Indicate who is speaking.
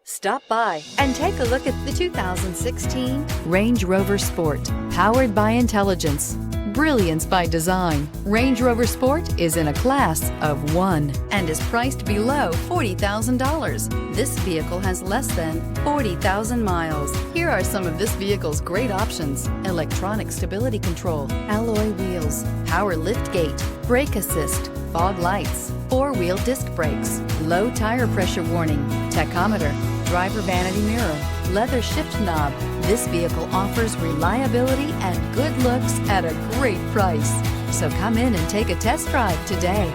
Speaker 1: Stop by and take a look at the 2016 Range Rover Sport. Powered by intelligence, brilliance by design, Range Rover Sport is in a class of one and is priced below $40,000. This vehicle has less than 40,000 miles. Here are some of this vehicle's great options: electronic stability control, alloy wheels, power liftgate, brake assist, fog lights, four-wheel disc brakes, low tire pressure warning, tachometer, driver vanity mirror, leather shift knob. This vehicle offers reliability and good looks at a great price. So come in and take a test drive today.